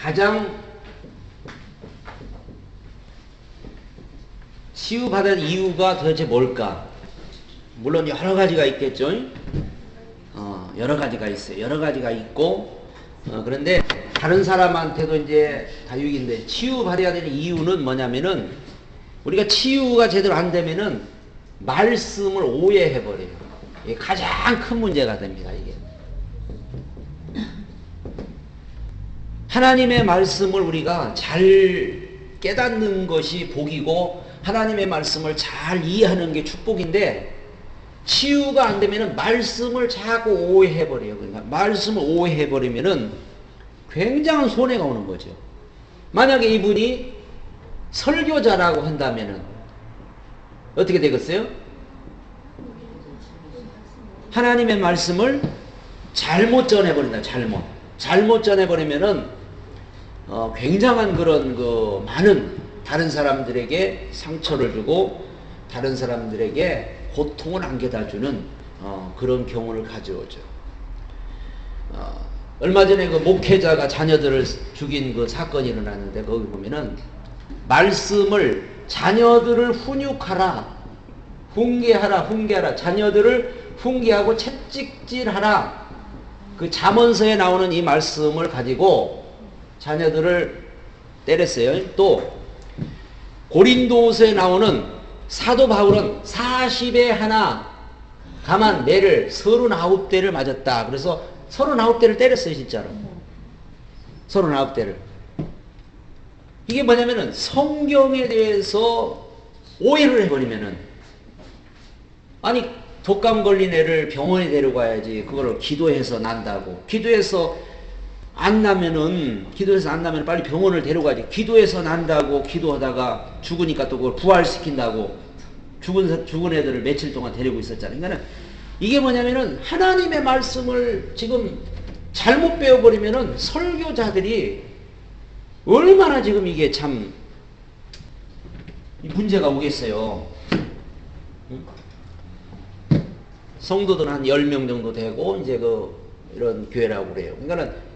가장 치유받은 이유가 도대체 뭘까? 물론 여러 가지가 있겠죠. 여러 가지가 있어요. 여러 가지가 있고, 그런데 다른 사람한테도 이제 다육인데 치유받아야 되는 이유는 뭐냐면은 우리가 치유가 제대로 안 되면은 말씀을 오해해버려요. 이게 가장 큰 문제가 됩니다. 이게 하나님의 말씀을 우리가 잘 깨닫는 것이 복이고 하나님의 말씀을 잘 이해하는 게 축복인데 치유가 안 되면은 말씀을 자꾸 오해해버려요. 그러니까 말씀을 오해해버리면은 굉장한 손해가 오는 거죠. 만약에 이분이 설교자라고 한다면은 어떻게 되겠어요? 하나님의 말씀을 잘못 전해버린다. 잘못 전해버리면은 굉장한 그런 많은 다른 사람들에게 상처를 주고 다른 사람들에게 고통을 안겨다 주는 그런 경우를 가져오죠. 얼마 전에 그 목회자가 자녀들을 죽인 그 사건이 일어났는데 거기 보면은 말씀을 자녀들을 훈육하라, 훈계하라, 자녀들을 훈계하고 채찍질하라. 그 잠언서에 나오는 이 말씀을 가지고 자녀들을 때렸어요. 또 고린도서에 나오는 사도 바울은 40에 하나 가만 매를 39대를 맞았다. 그래서 39대를 때렸어요. 진짜로 39대를. 이게 뭐냐면은 성경에 대해서 오해를 해버리면은 아니 독감 걸린 애를 병원에 데려가야지 그거를 기도해서 난다고. 기도해서 안 나면은 빨리 병원을 데려가지. 기도해서 난다고 기도하다가 죽으니까 또 그걸 부활시킨다고 죽은 애들을 며칠 동안 데리고 있었잖아요. 그러니까 이게 뭐냐면은 하나님의 말씀을 지금 잘못 배워버리면은 설교자들이 얼마나 지금 이게 참 문제가 오겠어요. 성도들은 한 10명 정도 되고 이제 이런 교회라고 그래요. 그러니까는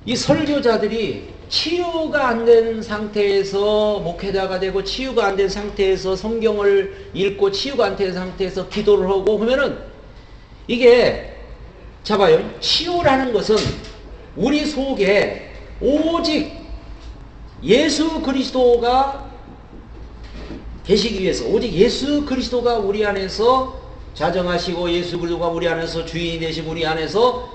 이 설교자들이 치유가 안 된 상태에서 목회자가 되고 치유가 안 된 상태에서 성경을 읽고 치유가 안 된 상태에서 기도를 하고 그러면은 이게 잡아요. 치유라는 것은 우리 속에 오직 예수 그리스도가 계시기 위해서 오직 예수 그리스도가 우리 안에서 자정하시고 예수 그리스도가 우리 안에서 주인이 되시고 우리 안에서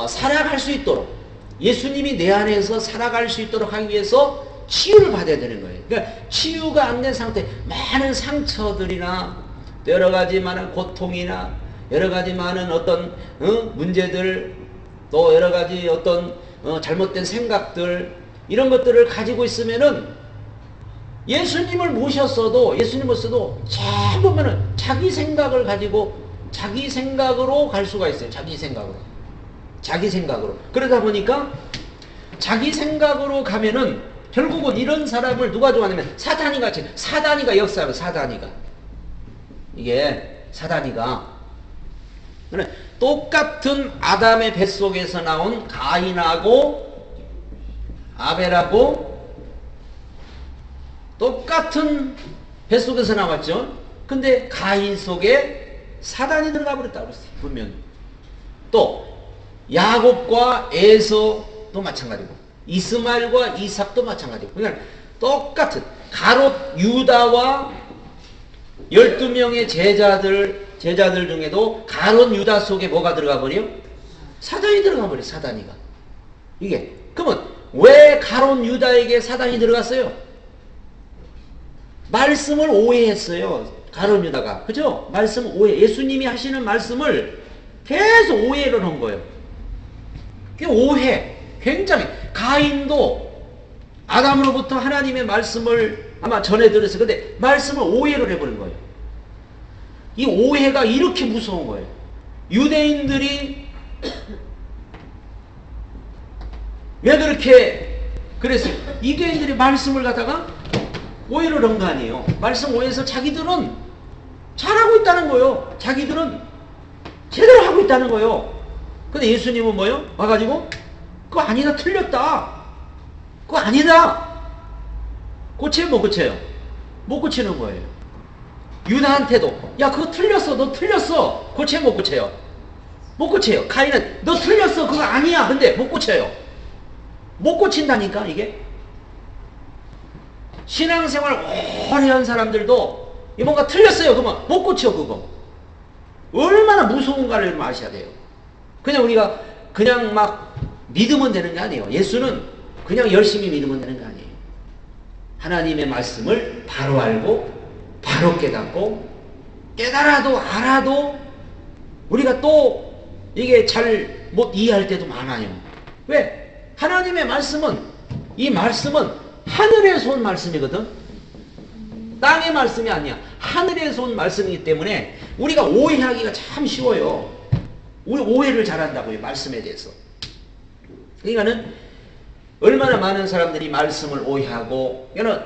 살아갈 수 있도록 예수님이 내 안에서 살아갈 수 있도록 하기 위해서 치유를 받아야 되는 거예요. 그러니까 치유가 안 된 상태, 많은 상처들이나 여러 가지 많은 고통이나 여러 가지 많은 어떤 문제들 또 여러 가지 어떤 잘못된 생각들 이런 것들을 가지고 있으면은 예수님을 모셨어도 잘 보면은 자기 생각을 가지고 자기 생각으로 갈 수가 있어요. 자기 생각으로. 그러다 보니까 자기 생각으로 가면은 결국은 이런 사람을 누가 좋아하냐면 사단이가 역사하면 이게 사단이가 똑같은 아담의 뱃속에서 나온 가인하고 아벨하고 똑같은 뱃속에서 나왔죠. 근데 가인 속에 사단이 들어가 버렸다고 그랬어요. 분명히. 또 야곱과 에서도 마찬가지고 이스마엘과 이삭도 마찬가지고 그러니까 똑같은 가롯 유다와 12명의 제자들 중에도 가롯 유다 속에 뭐가 들어가 버려? 사단이 들어가 버려. 사단이가. 이게 그러면 왜 가롯 유다에게 사단이 들어갔어요? 말씀을 오해했어요. 가롯 유다가. 그죠? 말씀 오해. 예수님이 하시는 말씀을 계속 오해를 한 거예요. 그 오해. 굉장히. 가인도 아담으로부터 하나님의 말씀을 아마 전해 들었어요. 근데 말씀을 오해를 해버린 거예요. 이 오해가 이렇게 무서운 거예요. 유대인들이 왜 그렇게 그랬어요? 유대인들이 말씀을 갖다가 오해를 한 거 아니에요. 말씀 오해해서 자기들은 잘하고 있다는 거예요. 자기들은 제대로 하고 있다는 거예요. 근데 예수님은 뭐예요? 와가지고 그거 아니다, 틀렸다. 그거 아니다. 고쳐요, 못 고쳐요? 못 고치는 거예요. 유다한테도 야 그거 틀렸어, 너 틀렸어. 고쳐요, 못 고쳐요? 못 고쳐요. 가인은 너 틀렸어, 그거 아니야. 근데 못 고쳐요. 못 고친다니까 이게. 신앙생활 오래 한 사람들도 뭔가 틀렸어요. 그러면 못 고쳐 그거. 얼마나 무서운가를 좀 아셔야 돼요. 그냥 우리가 그냥 막 믿으면 되는 게 아니에요. 예수는 그냥 열심히 믿으면 되는 게 아니에요. 하나님의 말씀을 바로 알고 바로 깨닫고 깨달아도 알아도 우리가 또 이게 잘 못 이해할 때도 많아요. 왜? 하나님의 말씀은 이 말씀은 하늘에서 온 말씀이거든. 땅의 말씀이 아니야. 하늘에서 온 말씀이기 때문에 우리가 오해하기가 참 쉬워요. 우리 오해를 잘한다고요. 말씀에 대해서. 그러니까는 얼마나 많은 사람들이 말씀을 오해하고, 그러니까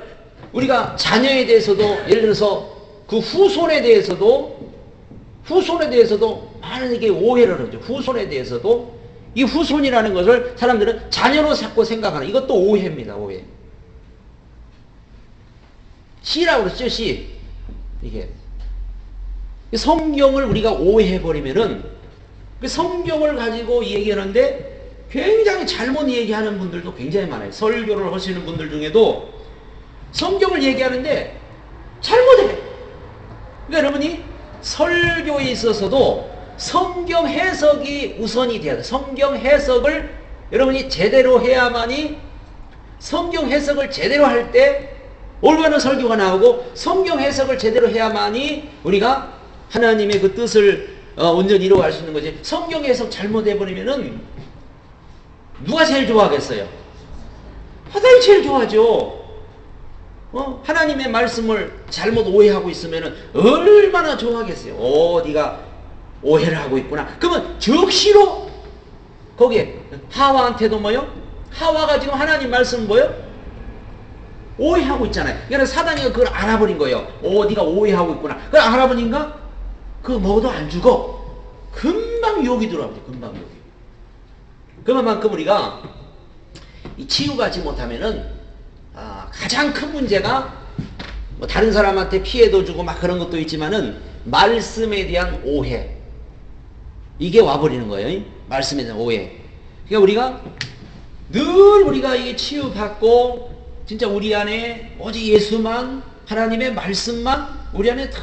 우리가 자녀에 대해서도 예를 들어서 그 후손에 대해서도 많은 게 오해를 하죠. 후손에 대해서도 이 후손이라는 것을 사람들은 자녀로 자꾸 생각하는 이것도 오해입니다. 오해. 씨라고 그러죠. 씨. 이게 성경을 우리가 오해해버리면은 그 성경을 가지고 얘기하는데 굉장히 잘못 얘기하는 분들도 굉장히 많아요. 설교를 하시는 분들 중에도 성경을 얘기하는데 잘못해요. 그러니까 여러분이 설교에 있어서도 성경 해석이 우선이 돼야 돼. 성경 해석을 여러분이 제대로 해야만이, 성경 해석을 제대로 할 때 올바른 설교가 나오고 성경 해석을 제대로 해야만이 우리가 하나님의 그 뜻을 온전히 이루어갈 수 있는 거지. 성경 해석 잘못해버리면은 누가 제일 좋아하겠어요? 사단이 제일 좋아하죠. 하나님의 말씀을 잘못 오해하고 있으면은 얼마나 좋아하겠어요. 네가 오해를 하고 있구나. 그러면 즉시로 거기에 하와한테도 뭐요? 하와가 지금 하나님 말씀 뭐요? 오해하고 있잖아요. 그러니까 사단이 그걸 알아버린 거예요. 네가 오해하고 있구나. 그걸 알아보니까 그거 먹어도 안 죽어. 금방 유혹이 들어옵니다. 금방 유혹이. 그만큼 우리가 이 치유받지 못하면은 가장 큰 문제가 뭐 다른 사람한테 피해도 주고 막 그런 것도 있지만은 말씀에 대한 오해, 이게 와버리는 거예요. 말씀에 대한 오해. 그러니까 우리가 늘 우리가 이게 치유받고 진짜 우리 안에 오직 예수만, 하나님의 말씀만 우리 안에 다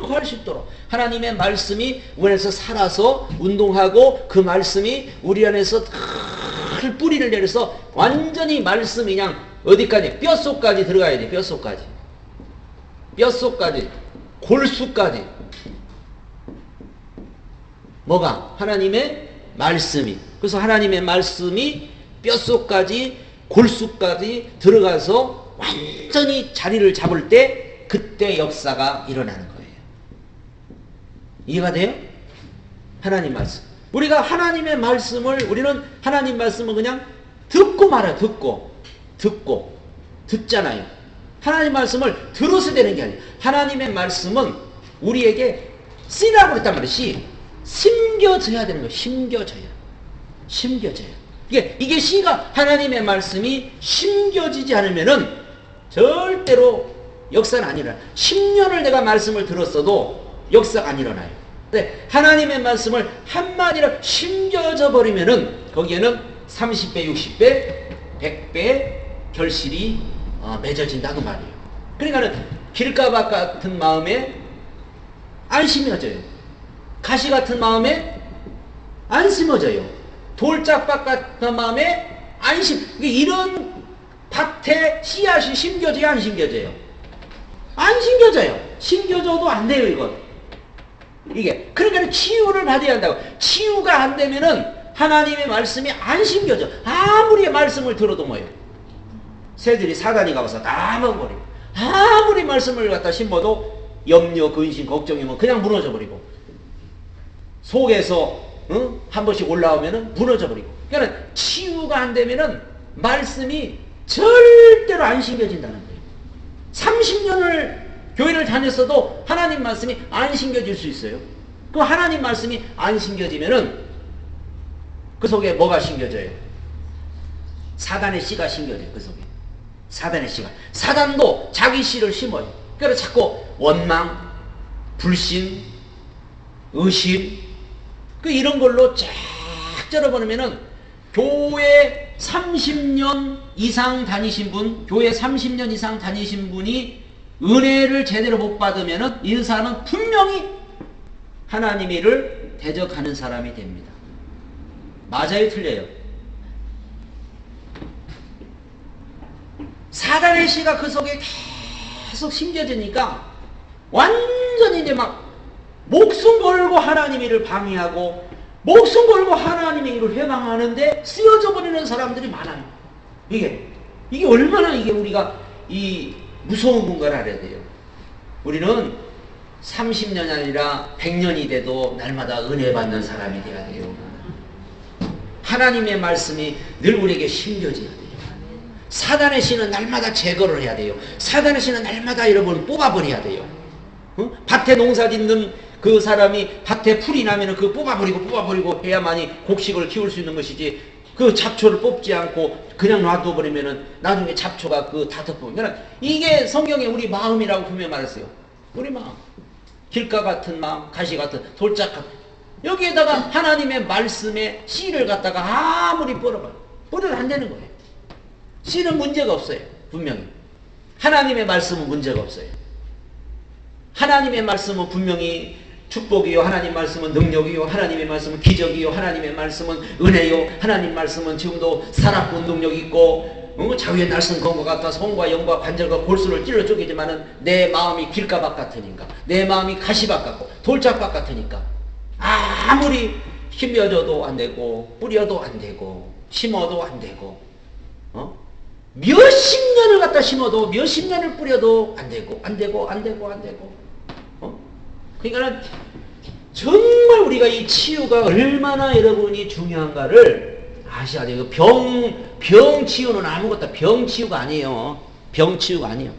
거할 수 있도록 하나님의 말씀이 우리 안에서 살아서 운동하고 그 말씀이 우리 안에서 다 뿌리를 내려서 완전히 말씀이 그냥 어디까지? 뼛속까지 들어가야 돼. 뼛속까지. 뼛속까지. 골수까지. 뭐가? 하나님의 말씀이. 그래서 하나님의 말씀이 뼛속까지 골수까지 들어가서 완전히 자리를 잡을 때 그때 역사가 일어나는 거예요. 이해가 돼요? 하나님 말씀. 우리가 하나님의 말씀을, 우리는 하나님 말씀을 그냥 듣고 말아요. 듣고 듣잖아요. 하나님 말씀을 들어서 되는 게 아니에요. 하나님의 말씀은 우리에게 씨라고 그랬단 말이에요. 씨. 심겨져야 되는 거예요. 심겨져야. 이게 씨가, 하나님의 말씀이 심겨지지 않으면은 절대로 역사는 안 일어나요. 10년을 내가 말씀을 들었어도 역사가 안 일어나요. 근데 하나님의 말씀을 한마디로 심겨져 버리면은 거기에는 30배, 60배, 100배 결실이 맺어진다고 말이에요. 그러니까는 길가밭 같은 마음에 안 심어져요. 가시 같은 마음에 안 심어져요. 돌짝밭 같은 마음에 안 이런 밭에 씨앗이 심겨져요, 안 심겨져요? 안 심겨져요. 심겨져도 안 돼요, 이건. 이게. 그러니까 치유를 받아야 한다고. 치유가 안 되면은 하나님의 말씀이 안 심겨져. 아무리 말씀을 들어도 뭐예요? 새들이 사단이 가서 다 먹어버리고. 아무리 말씀을 갖다 심어도 염려, 근심, 걱정이면 그냥 무너져 버리고. 속에서 한 번씩 올라오면은 무너져 버리고. 그러니까 치유가 안 되면은 말씀이 절대로 안 심겨진다는 거예요. 30년을 교회를 다녔어도 하나님 말씀이 안 심겨질 수 있어요. 그 하나님 말씀이 안 심겨지면은 그 속에 뭐가 심겨져요? 사단의 씨가 심겨져요. 그 속에 사단의 씨가. 사단도 자기 씨를 심어요. 그래서 자꾸 원망, 불신, 의심 이런 걸로 쫙 쩔어버리면은 교회 30년 이상 다니신 분, 교회 30년 이상 다니신 분이 은혜를 제대로 못 받으면은 이 사람은 분명히 하나님의 일을 대적하는 사람이 됩니다. 맞아요, 틀려요? 사단의 씨가 그 속에 계속 심겨지니까 완전히 이제 막 목숨 걸고 하나님의 일을 방해하고 목숨 걸고 하나님의 일을 회방하는데 쓰여져 버리는 사람들이 많아요. 이게 얼마나 우리가 이 무서운 건가를 알아야 돼요. 우리는 30년이 아니라 100년이 돼도 날마다 은혜 받는 사람이 돼야 돼요. 하나님의 말씀이 늘 우리에게 심겨져야 돼요. 사단의 씨는 날마다 제거를 해야 돼요. 사단의 씨는 날마다 여러분 뽑아버려야 돼요. 밭에 농사 짓는 그 사람이 밭에 풀이 나면은 그 뽑아버리고 해야만이 곡식을 키울 수 있는 것이지, 그 잡초를 뽑지 않고 그냥 놔둬버리면은 나중에 잡초가 다 덮으면, 이게 성경에 우리 마음이라고 분명히 말했어요. 우리 마음. 길가 같은 마음, 가시 같은, 돌짝 같은. 여기에다가 하나님의 말씀에 씨를 갖다가 아무리 뿌려도 안 되는 거예요. 씨는 문제가 없어요. 분명히. 하나님의 말씀은 문제가 없어요. 하나님의 말씀은 분명히 축복이요, 하나님 말씀은 능력이요, 하나님의 말씀은 기적이요, 하나님의 말씀은 은혜요, 하나님 말씀은 지금도 살아본 능력이 있고, 자위의 날선 검과 같아 손과 영과 관절과 골수를 찔러 쪼개지만은 내 마음이 길가밭 같으니까, 내 마음이 가시밭 같고 돌짝밭 같으니까 아무리 힘겨져도 안 되고 뿌려도 안 되고 심어도 안 되고, 몇십 년을 갖다 심어도 몇십 년을 뿌려도 안 되고. 그러니까 정말 우리가 이 치유가 얼마나 여러분이 중요한가를 아셔야 돼요. 병 치유는 아무것도 병 치유가 아니에요. 병 치유가 아니에요.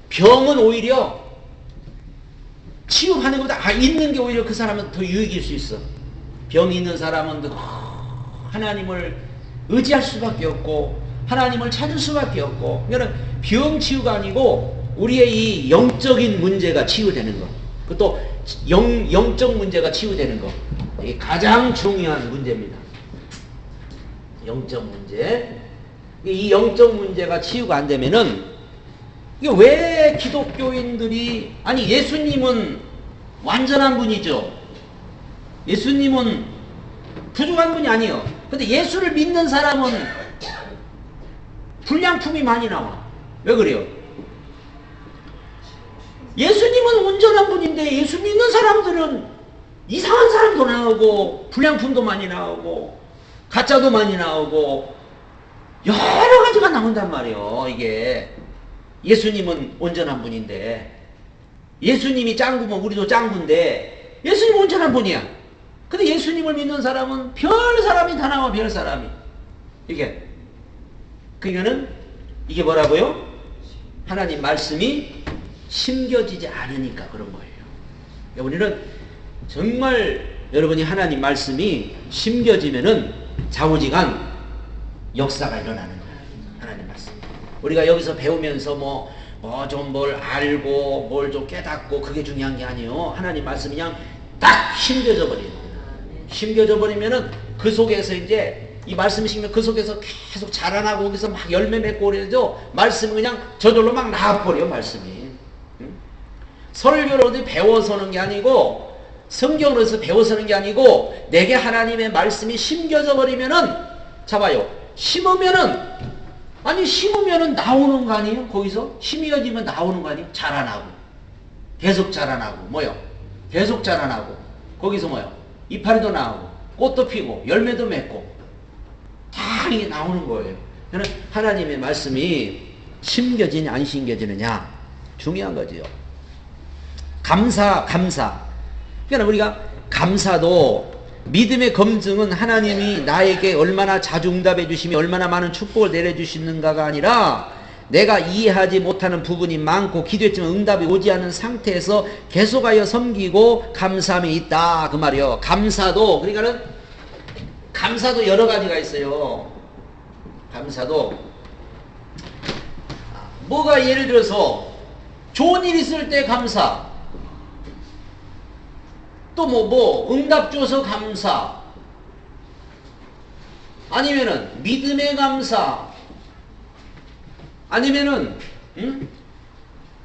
병은 오히려 치유하는 것보다 있는 게 오히려 그 사람은 더 유익일 수 있어. 병이 있는 사람은 더 하나님을 의지할 수밖에 없고 하나님을 찾을 수밖에 없고. 그러니까 병 치유가 아니고 우리의 이 영적인 문제가 치유되는 것, 그것도 영적 문제가 치유되는 것, 이게 가장 중요한 문제입니다. 영적 문제. 이 영적 문제가 치유가 안 되면은, 이게 왜 기독교인들이, 아니 예수님은 완전한 분이죠. 예수님은 부족한 분이 아니에요. 근데 예수를 믿는 사람은 불량품이 많이 나와. 왜 그래요? 예수님은 온전한 분인데 예수 믿는 사람들은 이상한 사람도 나오고 불량품도 많이 나오고 가짜도 많이 나오고 여러 가지가 나온단 말이에요. 이게 예수님은 온전한 분인데, 예수님이 짱구면 우리도 짱구인데 예수님은 온전한 분이야. 근데 예수님을 믿는 사람은 별 사람이 다 나와. 별 사람이. 그러니까는 이게 뭐라고요? 하나님 말씀이 심겨지지 않으니까 그런 거예요. 우리는 정말 여러분이 하나님 말씀이 심겨지면은 좌우지간 역사가 일어나는 거예요. 하나님 말씀. 우리가 여기서 배우면서 좀 뭘 알고 뭘 좀 깨닫고 그게 중요한 게 아니에요. 하나님 말씀이 그냥 딱 심겨져 버리는 거예요. 심겨져 버리면은 그 속에서 이제 이 말씀이 심겨 그 속에서 계속 자라나고 거기서 막 열매 맺고 그래도 말씀이 그냥 저절로 막 나와버려요. 말씀이. 설교를 어디 배워서는 게 아니고 성경을 어디서 배워서는 게 아니고 내게 하나님의 말씀이 심겨져 버리면은, 잡아요. 심으면은 나오는 거 아니에요? 거기서 심겨지면 나오는 거 아니에요? 자라나고 계속 자라나고 계속 자라나고 거기서 이파리도 나오고 꽃도 피고 열매도 맺고 다 이게 나오는 거예요. 그러니까 하나님의 말씀이 심겨지냐 안 심겨지느냐 중요한 거지요. 감사. 그러니까 우리가 감사도 믿음의 검증은 하나님이 나에게 얼마나 자주 응답해 주시며 얼마나 많은 축복을 내려주시는가가 아니라 내가 이해하지 못하는 부분이 많고 기도했지만 응답이 오지 않은 상태에서 계속하여 섬기고 감사함이 있다 그 말이요. 감사도 그러니까는 감사도 여러 가지가 있어요. 감사도 뭐가 예를 들어서 좋은 일 있을 때 감사, 또 응답 줘서 감사, 아니면은 믿음의 감사, 아니면은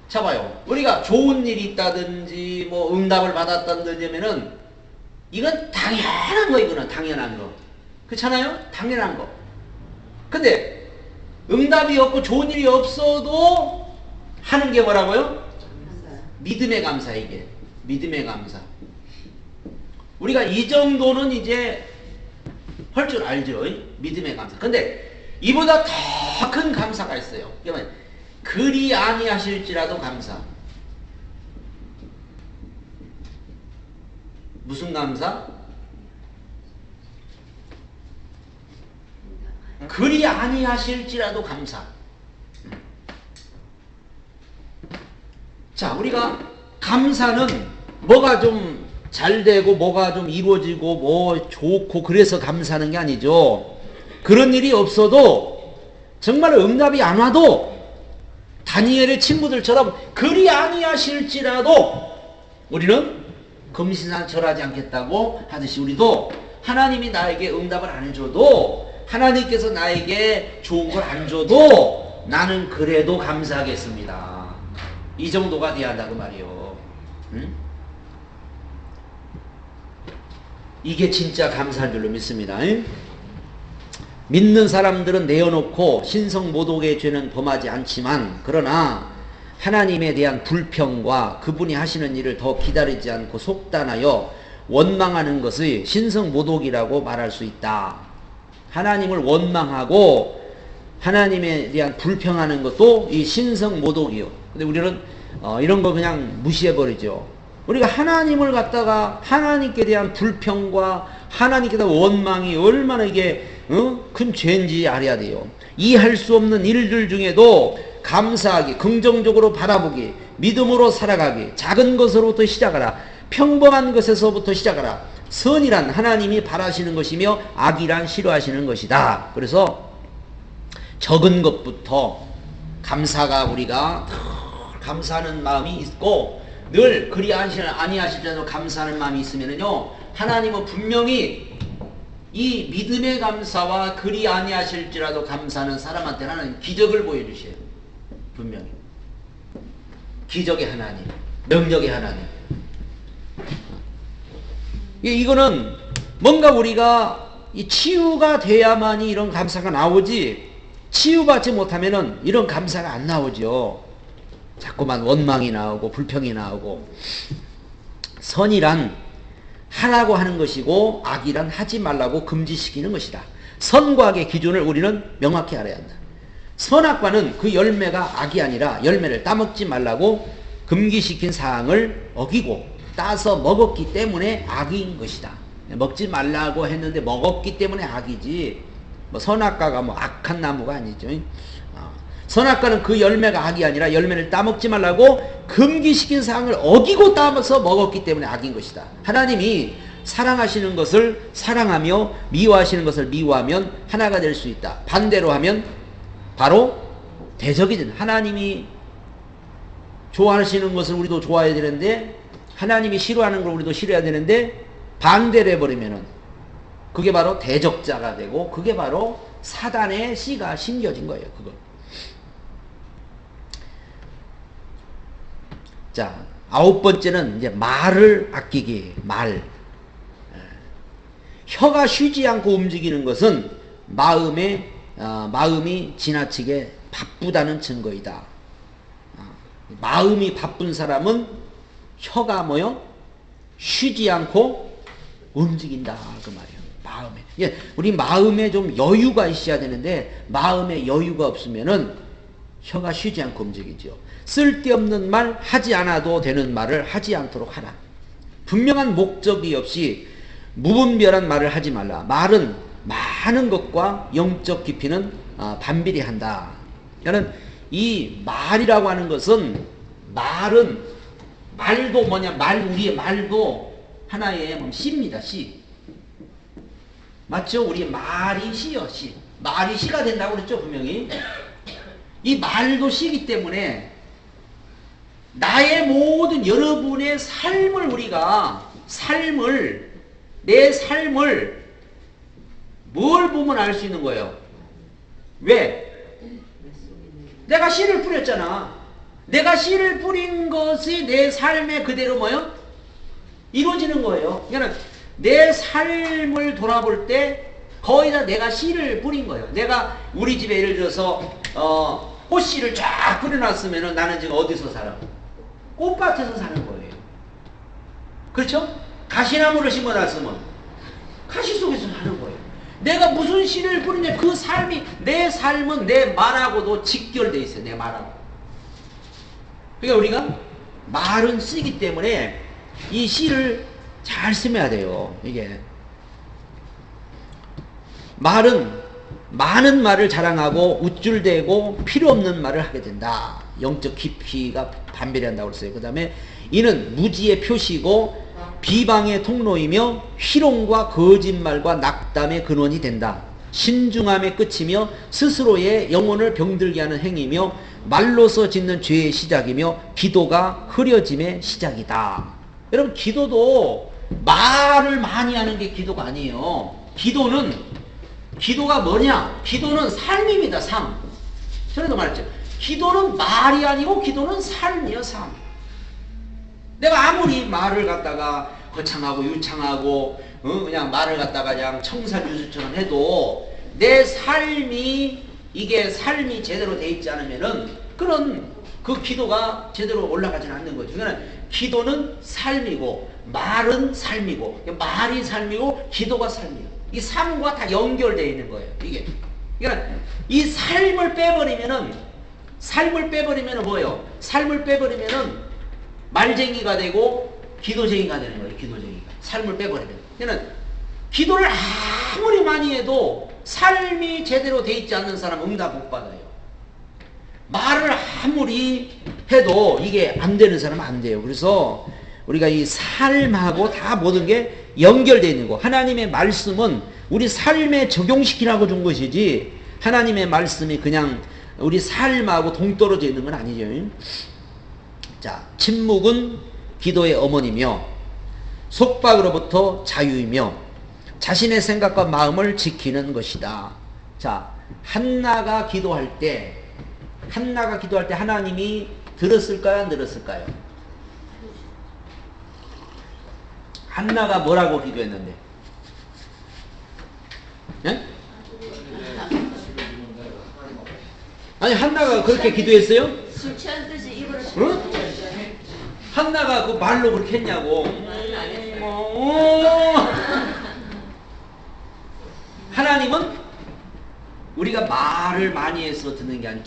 자 봐요. 우리가 좋은 일이 있다든지 응답을 받았다든지 하면은 이건 당연한 거, 이거는 당연한 거. 그렇잖아요? 당연한 거. 근데 응답이 없고 좋은 일이 없어도 하는 게 뭐라고요? 믿음의 감사. 이게 믿음의 감사. 우리가 이 정도는 이제 할 줄 알죠. 믿음의 감사. 근데 이보다 더 큰 감사가 있어요. 그러면 그리 아니하실지라도 감사. 무슨 감사? 그리 아니하실지라도 감사. 자, 우리가 감사는 뭐가 좀 잘 되고 뭐가 좀 이루어지고 뭐 좋고 그래서 감사하는 게 아니죠. 그런 일이 없어도 정말 응답이 안 와도 다니엘의 친구들처럼 그리 아니하실지라도 우리는 금신한 절하지 않겠다고 하듯이 우리도 하나님이 나에게 응답을 안 해줘도 하나님께서 나에게 좋은 걸 안 줘도 나는 그래도 감사하겠습니다. 이 정도가 돼야 한다고 말이요. 응? 이게 진짜 감사할 줄로 믿습니다. 응? 믿는 사람들은 내어놓고 신성모독의 죄는 범하지 않지만 그러나 하나님에 대한 불평과 그분이 하시는 일을 더 기다리지 않고 속단하여 원망하는 것의 신성모독이라고 말할 수 있다. 하나님을 원망하고 하나님에 대한 불평하는 것도 이 신성모독이요. 근데 우리는 이런 거 그냥 무시해버리죠. 우리가 하나님을 갖다가 하나님께 대한 불평과 하나님께 대한 원망이 얼마나 이게 큰 죄인지 알아야 돼요. 이해할 수 없는 일들 중에도 감사하기, 긍정적으로 바라보기, 믿음으로 살아가기, 작은 것으로부터 시작하라. 평범한 것에서부터 시작하라. 선이란 하나님이 바라시는 것이며 악이란 싫어하시는 것이다. 그래서 적은 것부터 감사가 우리가 감사하는 마음이 있고 늘 그리 아니하실지라도 감사하는 마음이 있으면은요 하나님은 분명히 이 믿음의 감사와 그리 아니하실지라도 감사하는 사람한테는 하나님 기적을 보여주셔요. 분명히 기적의 하나님, 능력의 하나님. 이거는 뭔가 우리가 이 치유가 돼야만이 이런 감사가 나오지 치유받지 못하면은 이런 감사가 안 나오죠. 자꾸만 원망이 나오고 불평이 나오고. 선이란 하라고 하는 것이고 악이란 하지 말라고 금지시키는 것이다. 선과 악의 기준을 우리는 명확히 알아야 한다. 선악과는 그 열매가 악이 아니라 열매를 따먹지 말라고 금기시킨 사항을 어기고 따서 먹었기 때문에 악인 것이다. 먹지 말라고 했는데 먹었기 때문에 악이지 선악과가 악한 나무가 아니죠. 선악과는 그 열매가 악이 아니라 열매를 따먹지 말라고 금기시킨 사항을 어기고 따서 먹었기 때문에 악인 것이다. 하나님이 사랑하시는 것을 사랑하며 미워하시는 것을 미워하면 하나가 될 수 있다. 반대로 하면 바로 대적이든 하나님이 좋아하시는 것을 우리도 좋아해야 되는데 하나님이 싫어하는 걸 우리도 싫어해야 되는데 반대로 해버리면은 그게 바로 대적자가 되고 그게 바로 사단의 씨가 심겨진 거예요. 그거. 자, 9번째는 이제 말을 아끼기. 말. 혀가 쉬지 않고 움직이는 것은 마음이 지나치게 바쁘다는 증거이다. 마음이 바쁜 사람은 혀가 뭐요? 쉬지 않고 움직인다. 그 말이에요. 마음에. 예, 우리 마음에 좀 여유가 있어야 되는데 마음에 여유가 없으면은 혀가 쉬지 않고 움직이죠. 쓸데없는 말, 하지 않아도 되는 말을 하지 않도록 하라. 분명한 목적이 없이 무분별한 말을 하지 말라. 말은 많은 것과 영적 깊이는 반비례 한다. 그러니까 이 말이라고 하는 것은 말도 뭐냐, 우리의 말도 하나의 씨입니다. 씨. 맞죠? 우리 말이 시요, 시. 말이 시가 된다고 그랬죠, 분명히. 이 말도 시기 때문에 나의 모든 여러분의 삶을 우리가 내 삶을 뭘 보면 알 수 있는 거예요? 왜? 내가 씨를 뿌렸잖아. 내가 씨를 뿌린 것이 내 삶에 그대로 뭐요? 이루어지는 거예요. 그러니까 내 삶을 돌아볼 때 거의 다 내가 씨를 뿌린 거예요. 내가 우리 집에 예를 들어서 꽃씨를 쫙 뿌려놨으면 나는 지금 어디서 살아? 꽃밭에서 사는 거예요. 그렇죠? 가시나무를 심어놨으면 가시 속에서 사는 거예요. 내가 무슨 씨를 뿌리냐, 그 삶이, 내 삶은 내 말하고도 직결되어 있어요. 내 말하고. 그러니까 우리가 말은 쓰기 때문에 이 씨를 잘 쓰면 돼요. 이게 말은 많은 말을 자랑하고 우쭐대고 필요 없는 말을 하게 된다. 영적 깊이가 반비례한다고 그랬어요. 그 다음에 이는 무지의 표시고 비방의 통로이며 희롱과 거짓말과 낙담의 근원이 된다. 신중함의 끝이며 스스로의 영혼을 병들게 하는 행위며 말로서 짓는 죄의 시작이며 기도가 흐려짐의 시작이다. 여러분, 기도도 말을 많이 하는 게 기도가 아니에요. 기도가 뭐냐? 기도는 삶입니다. 삶. 전에도 말했죠. 기도는 말이 아니고 기도는 삶이에요. 삶. 내가 아무리 말을 갖다가 거창하고 유창하고 그냥 말을 갖다가 그냥 청산유수처럼 해도 내 삶이, 이게 삶이 제대로 돼 있지 않으면은 그 기도가 제대로 올라가지는 않는 거죠. 그러니까 기도는 삶이고 말은 삶이고 말이 삶이고 기도가 삶이에요. 이 삶과 다 연결되어 있는 거예요. 이게. 그러니까 이 삶을 빼버리면은 뭐예요? 삶을 빼버리면은 말쟁이가 되고 기도쟁이가 되는 거예요. 기도쟁이가. 삶을 빼버리면. 그러니까 기도를 아무리 많이 해도 삶이 제대로 돼 있지 않는 사람은 응답 못 받아요. 말을 아무리 해도 이게 안 되는 사람은 안 돼요. 그래서 우리가 이 삶하고 다 모든 게 연결되어 있는 거. 하나님의 말씀은 우리 삶에 적용시키라고 준 것이지 하나님의 말씀이 그냥 우리 삶하고 동떨어져 있는 건 아니죠. 자, 침묵은 기도의 어머니며 속박으로부터 자유이며 자신의 생각과 마음을 지키는 것이다. 자, 한나가 기도할 때 하나님이 들었을까요? 안 들었을까요? 한나가 뭐라고 기도했는데? 예? 아니, 한나가 그렇게 기도했어요? 술 취한 듯이 입으로 응? 한나가 그 말로 그렇게 했냐고. 하나님은 우리가 말을 많이 해서 듣는 게 아니라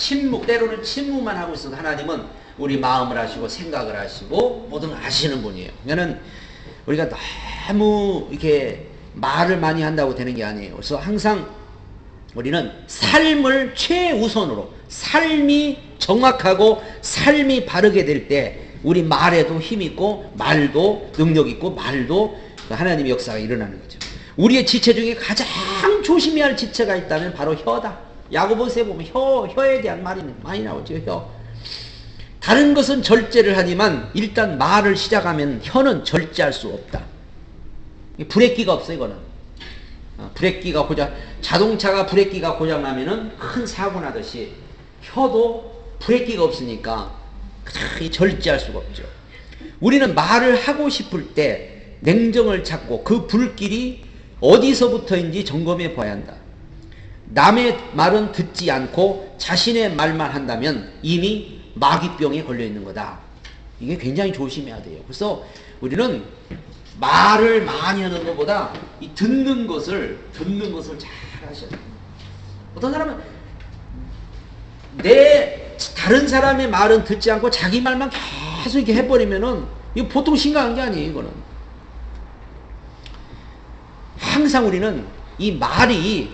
때로는 침묵만 하고 있어도 하나님은 우리 마음을 아시고 생각을 아시고 모든 걸 아시는 분이에요. 그러니까 우리가 너무 이렇게 말을 많이 한다고 되는 게 아니에요. 그래서 항상 우리는 삶을 최우선으로, 삶이 정확하고 삶이 바르게 될 때 우리 말에도 힘 있고 말도 능력 있고 말도 하나님의 역사가 일어나는 거죠. 우리의 지체 중에 가장 조심해야 할 지체가 있다면 바로 혀다. 야고보서에 보면 혀에 대한 말이 많이 나오죠. 혀. 다른 것은 절제를 하지만 일단 말을 시작하면 혀는 절제할 수 없다. 브레이크가 없어. 이거는 브레이크가 자동차가 브레이크가 고장나면은 큰 사고 나듯이 혀도 브레이크가 없으니까 절제할 수가 없죠. 우리는 말을 하고 싶을 때 냉정을 찾고 그 불길이 어디서부터인지 점검해 봐야 한다. 남의 말은 듣지 않고 자신의 말만 한다면 이미 마귀병에 걸려 있는 거다. 이게 굉장히 조심해야 돼요. 그래서 우리는 말을 많이 하는 것보다 이 듣는 것을 잘 하셔야 돼요. 어떤 사람은 다른 사람의 말은 듣지 않고 자기 말만 계속 이렇게 해버리면은 이거 보통 심각한 게 아니에요. 이거는 항상 우리는 이 말이,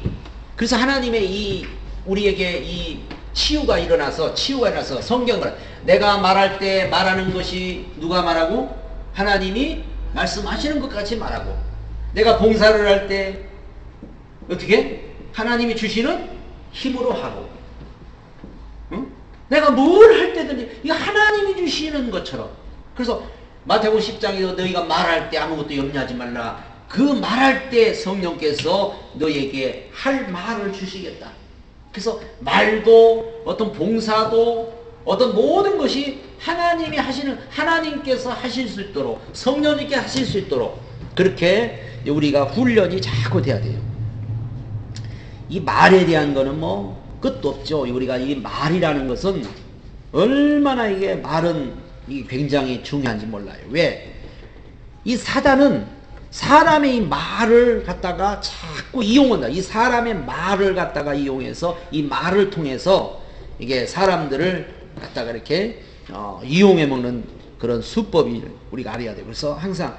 그래서 하나님의 우리에게 이 치유가 일어나서 성경을 내가 말할 때 말하는 것이 누가 말하고? 하나님이 말씀하시는 것 같이 말하고, 내가 봉사를 할 때 어떻게? 하나님이 주시는 힘으로 하고. 응? 내가 뭘 할 때든지 이 하나님이 주시는 것처럼. 그래서 마태복음 10장에서 너희가 말할 때 아무것도 염려하지 말라. 그 말할 때 성령께서 너에게 할 말을 주시겠다. 그래서 말도 어떤 봉사도 어떤 모든 것이 하나님이 하시는, 하나님께서 하실 수 있도록, 성령님께 하실 수 있도록 그렇게 우리가 훈련이 자꾸 돼야 돼요. 이 말에 대한 거는 뭐 끝도 없죠. 우리가 이 말이라는 것은 얼마나 이게 말은 이게 굉장히 중요한지 몰라요. 왜? 이 사단은 사람의 이 말을 갖다가 자꾸 이용한다. 이 사람의 말을 갖다가 이용해서 이 말을 통해서 이게 사람들을 갖다가 이렇게 이용해 먹는 그런 수법이 우리가 알아야 돼요. 그래서 항상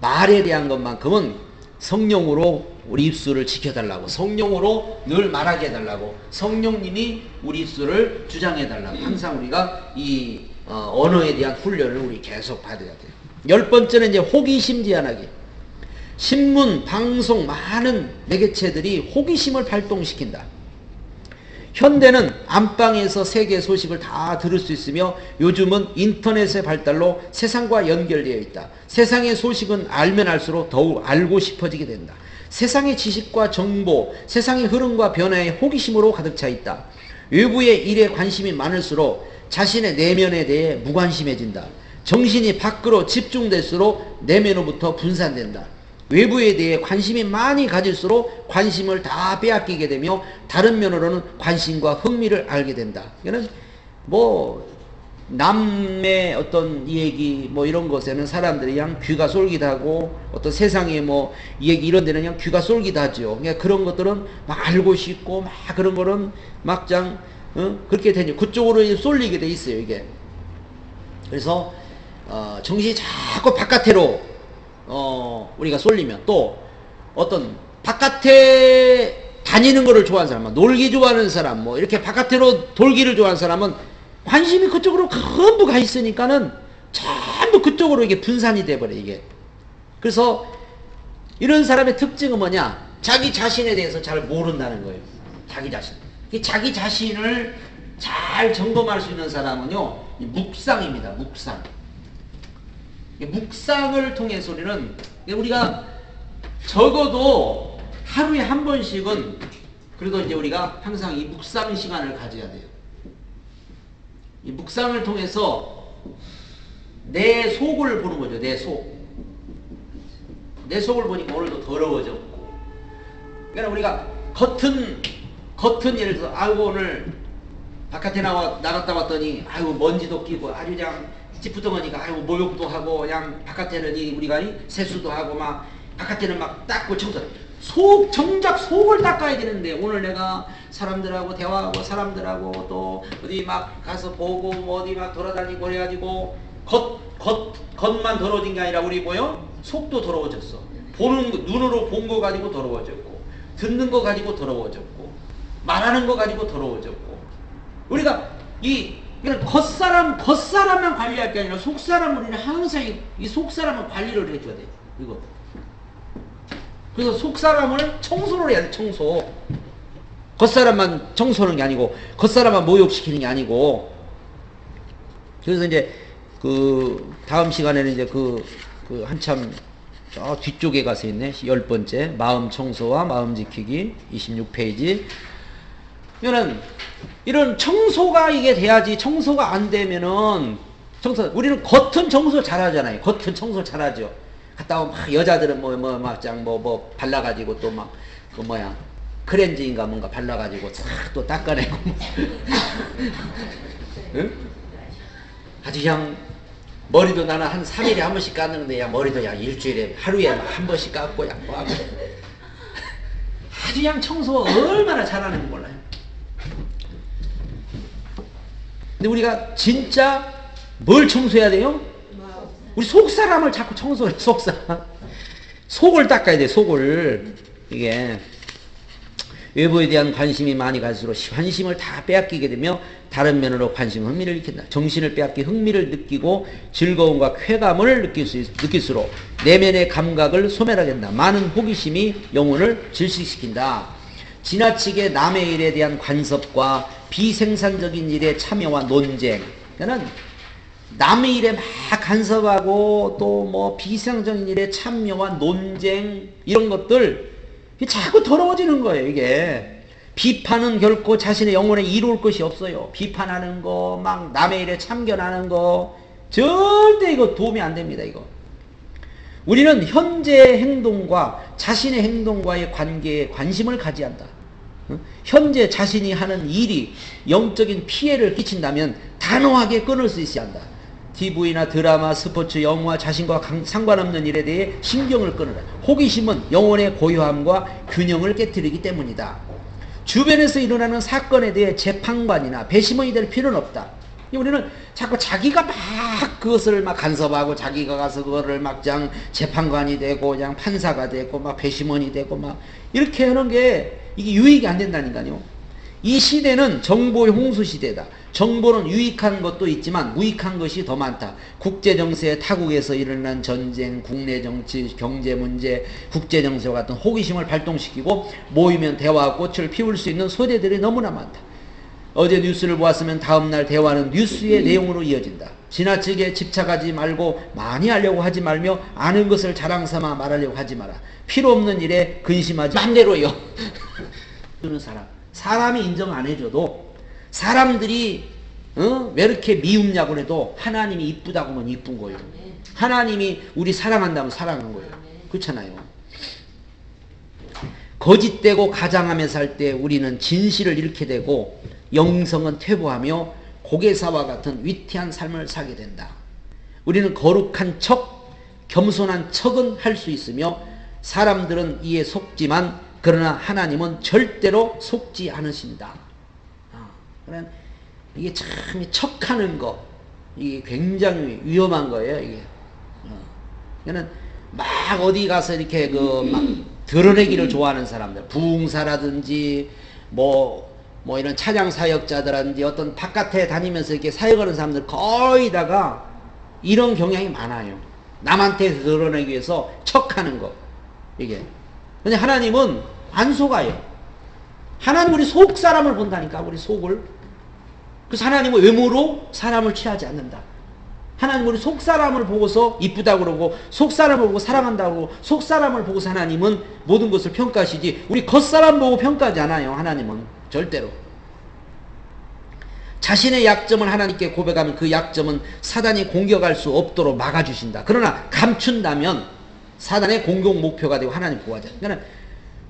말에 대한 것만큼은 성령으로 우리 입술을 지켜달라고, 성령으로 늘 말하게 해달라고, 성령님이 우리 입술을 주장해달라고 항상 우리가 이 언어에 대한 훈련을 우리 계속 받아야 돼요. 10번째는 이제 호기심 제한하기. 신문, 방송, 많은 매개체들이 호기심을 발동시킨다. 현대는 안방에서 세계 소식을 다 들을 수 있으며 요즘은 인터넷의 발달로 세상과 연결되어 있다. 세상의 소식은 알면 알수록 더욱 알고 싶어지게 된다. 세상의 지식과 정보, 세상의 흐름과 변화에 호기심으로 가득 차 있다. 외부의 일에 관심이 많을수록 자신의 내면에 대해 무관심해진다. 정신이 밖으로 집중될수록 내면으로부터 분산된다. 외부에 대해 관심이 많이 가질수록 관심을 다 빼앗기게 되며 다른 면으로는 관심과 흥미를 알게 된다. 이거는 뭐 남의 어떤 얘기 뭐 이런 것에는 사람들이 그냥 귀가 솔깃하고 어떤 세상에 뭐 얘기 이런 데는 그냥 귀가 솔깃하죠. 그러니까 그런 것들은 막 알고 싶고 막 그런 거는 막장 그렇게 되죠. 그쪽으로 쏠리게 돼 있어요 이게. 그래서 정신이 자꾸 바깥으로 우리가 쏠리면 또 어떤 바깥에 다니는 거를 좋아하는 사람, 놀기 좋아하는 사람, 뭐 이렇게 바깥으로 돌기를 좋아하는 사람은 관심이 그쪽으로 전부 가 있으니까는 전부 그쪽으로 이게 분산이 돼버려 이게. 그래서 이런 사람의 특징은 뭐냐? 자기 자신에 대해서 잘 모른다는 거예요. 자기 자신. 자기 자신을 잘 점검할 수 있는 사람은요, 묵상입니다. 묵상. 묵상을 통해서 우리가 적어도 하루에 한 번씩은 그래도 이제 우리가 항상 이 묵상 시간을 가져야 돼요. 이 묵상을 통해서 내 속을 보는 거죠. 내 속. 내 속을 보니까 오늘도 더러워졌고. 그러니까 우리가 겉은 예를 들어서 아이고 오늘 바깥에 나갔다 왔더니 아이고 먼지도 끼고 아주 그냥 찌푸덩하니까 아이고 목욕도 하고 그냥 바깥에는 우리가 세수도 하고 막 바깥에는 막 닦고 청소. 정작 속을 닦아야 되는데 오늘 내가 사람들하고 대화하고 사람들하고 또 어디 막 가서 보고 뭐 어디 막 돌아다니고 그래가지고 겉만 더러워진 게 아니라 우리 뭐요? 속도 더러워졌어. 보는 거, 눈으로 본 거 가지고 더러워졌고 듣는 거 가지고 더러워졌고 말하는 거 가지고 더러워졌고 우리가 그냥 겉사람만 관리할 게 아니라 속사람 우리는 항상 이 속사람은 관리를 해줘야 돼. 이거. 그래서 속사람을 청소를 해야 돼. 청소. 겉사람만 청소하는 게 아니고 겉사람만 모욕시키는 게 아니고. 그래서 이제 다음 시간에는 이제 한참 저 뒤쪽에 가서 있네. 10번째 마음 청소와 마음 지키기 26페이지. 이런 청소가 이게 돼야지. 청소가 안 되면은 우리는 겉은 청소 잘하잖아요. 겉은 청소 잘하죠. 갔다 오면 막 여자들은 뭐 발라가지고 또 막 크렌즈인가 뭔가 발라가지고 싹 또 닦아내고 응? 아주 그냥 머리도 나는 한 3일에 한 번씩 깎는데 야 머리도 야 일주일에 하루에 한 번씩 깎고 야 뭐 하고 아주 그냥 청소 얼마나 잘하는지 몰라요. 근데 우리가 진짜 뭘 청소해야 돼요? 우리 속사람을 자꾸 청소해. 속사람 속을 닦아야 돼. 속을. 이게 외부에 대한 관심이 많이 갈수록 관심을 다 빼앗기게 되며 다른 면으로 관심, 흥미를 일으킨다. 정신을 빼앗기 흥미를 느끼고 즐거움과 쾌감을 느낄수록 내면의 감각을 소멸하게 된다. 많은 호기심이 영혼을 질식시킨다. 지나치게 남의 일에 대한 간섭과 비생산적인 일에 참여와 논쟁. 그러니까 남의 일에 막 간섭하고 또 뭐 비생산적인 일에 참여와 논쟁 이런 것들 자꾸 더러워지는 거예요. 이게 비판은 결코 자신의 영혼에 이로울 것이 없어요. 비판하는 거, 막 남의 일에 참견하는 거 절대 이거 도움이 안 됩니다. 이거 우리는 현재 행동과 자신의 행동과의 관계에 관심을 가져야 한다. 현재 자신이 하는 일이 영적인 피해를 끼친다면 단호하게 끊을 수 있어야 한다. TV나 드라마, 스포츠, 영화, 자신과 상관없는 일에 대해 신경을 끊으라. 호기심은 영혼의 고요함과 균형을 깨뜨리기 때문이다. 주변에서 일어나는 사건에 대해 재판관이나 배심원이 될 필요는 없다. 우리는 자꾸 자기가 막 그것을 막 간섭하고 자기가 가서 그거를 막 그냥 재판관이 되고 그냥 판사가 되고 막 배심원이 되고 막 이렇게 하는 게 이게 유익이 안 된다니까요. 이 시대는 정보의 홍수 시대다. 정보는 유익한 것도 있지만 무익한 것이 더 많다. 국제정세, 타국에서 일어난 전쟁, 국내 정치, 경제 문제, 국제정세와 같은 호기심을 발동시키고 모이면 대화와 꽃을 피울 수 있는 소재들이 너무나 많다. 어제 뉴스를 보았으면 다음날 대화는 뉴스의 내용으로 이어진다. 지나치게 집착하지 말고 많이 하려고 하지 말며 아는 것을 자랑삼아 말하려고 하지 마라. 필요 없는 일에 근심하지 맘대로요. 그런 사람이 인정 안 해줘도 사람들이 왜 이렇게 미움냐고 해도 하나님이 이쁘다고 하면 이쁜 거예요. 하나님이 우리 사랑한다면 사랑한 거예요. 그렇잖아요. 거짓되고 가장하며 살 때 우리는 진실을 잃게 되고 영성은 퇴보하며 고개사와 같은 위태한 삶을 살게 된다. 우리는 거룩한 척, 겸손한 척은 할 수 있으며 사람들은 이에 속지만 그러나 하나님은 절대로 속지 않으신다. 그러니까 이게 참 척하는 거 이게 굉장히 위험한 거예요. 이게 그러니까 막 어디 가서 이렇게 막 드러내기를 좋아하는 사람들, 부흥사라든지 뭐 이런 찬양 사역자들라든지 어떤 바깥에 다니면서 이렇게 사역하는 사람들 거의 다가 이런 경향이 많아요. 남한테 드러내기 위해서 척하는 거 이게. 근데 하나님은 안 속아요. 하나님 우리 속 사람을 본다니까. 우리 속을. 그래서 하나님은 외모로 사람을 취하지 않는다. 하나님 우리 속 사람을 보고서 이쁘다고 그러고 속 사람을 보고 사랑한다고 그러고 속 사람을 보고서 하나님은 모든 것을 평가하시지 우리 겉사람 보고 평가하지 않아요. 하나님은 절대로. 자신의 약점을 하나님께 고백하면 그 약점은 사단이 공격할 수 없도록 막아주신다. 그러나 감춘다면 사단의 공격 목표가 되고 하나님 보호하잖아요. 그러니까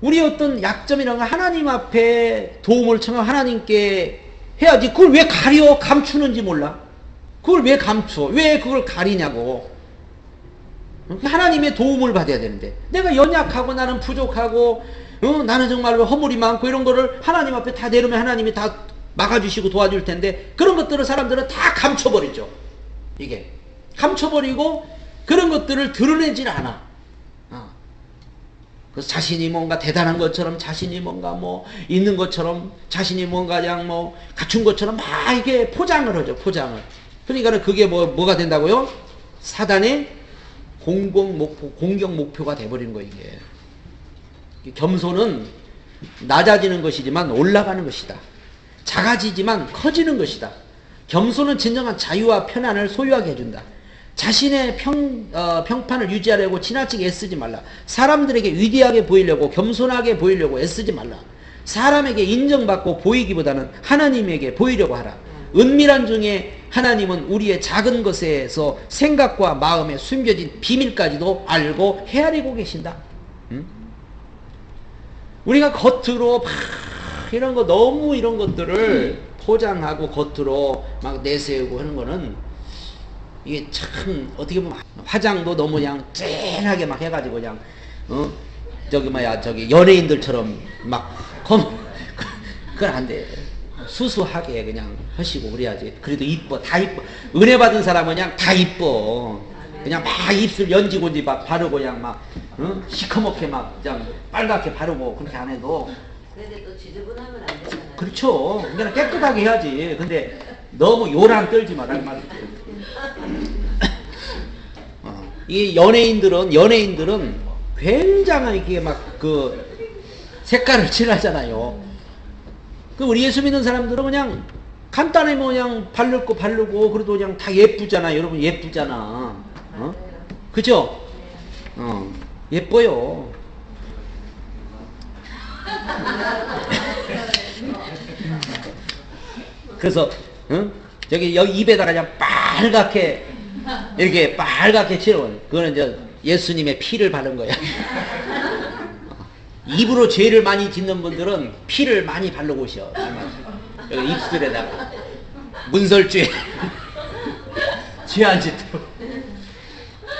우리 어떤 약점이라는 건 하나님 앞에 도움을 청하고 하나님께 해야지. 그걸 왜 가려? 감추는지 몰라. 그걸 왜 감춰? 왜 그걸 가리냐고. 하나님의 도움을 받아야 되는데 내가 연약하고 나는 부족하고 나는 정말 허물이 많고 이런 거를 하나님 앞에 다 내놓으면 하나님이 다 막아주시고 도와줄 텐데 그런 것들을 사람들은 다 감춰버리죠. 이게 감춰버리고 그런 것들을 드러내질 않아. 그래서 자신이 뭔가 대단한 것처럼 자신이 뭔가 뭐 있는 것처럼 자신이 뭔가 그냥 뭐 갖춘 것처럼 막 이게 포장을 하죠. 포장을. 그러니까 그게 뭐가 된다고요? 사단의 공격 목표가 돼버리는 거예요. 이게 겸손은 낮아지는 것이지만 올라가는 것이다. 작아지지만 커지는 것이다. 겸손은 진정한 자유와 편안을 소유하게 해준다. 자신의 평판을 유지하려고 지나치게 애쓰지 말라. 사람들에게 위대하게 보이려고 겸손하게 보이려고 애쓰지 말라. 사람에게 인정받고 보이기보다는 하나님에게 보이려고 하라. 은밀한 중에 하나님은 우리의 작은 것에서 생각과 마음에 숨겨진 비밀까지도 알고 헤아리고 계신다. 우리가 겉으로 막 이런 거 너무 이런 것들을 포장하고 겉으로 막 내세우고 하는 거는 이게 참 어떻게 보면 화장도 너무 그냥 쨍하게 막 해가지고 그냥 저기 연예인들처럼 막 그건 안 돼. 수수하게 그냥 하시고 그래야지. 그래도 이뻐. 다 이뻐. 은혜 받은 사람은 그냥 다 이뻐. 그냥 막 입술 연지곤지 막 바르고 그냥 막 시커멓게 막 그냥 빨갛게 바르고 그렇게 안 해도 근데 또 지저분하면 안 되잖아요. 그렇죠. 그러니까 깨끗하게 해야지. 근데 너무 요랑 떨지 말란 말이지. 이 연예인들은 굉장히 이게 막 그 색깔을 칠하잖아요. 그 우리 예수 믿는 사람들은 그냥 간단히 뭐 그냥 바를 거 바르고 그래도 그냥 다 예쁘잖아. 여러분 예쁘잖아. 그죠? 예뻐요. 그래서 여기 입에다가 그냥 빨갛게 이렇게 빨갛게 칠해버려. 그거는 이제 예수님의 피를 바른 거야. 입으로 죄를 많이 짓는 분들은 피를 많이 바르고 오셔. 여기 입술에다가 문설주에 죄 안 짓도록.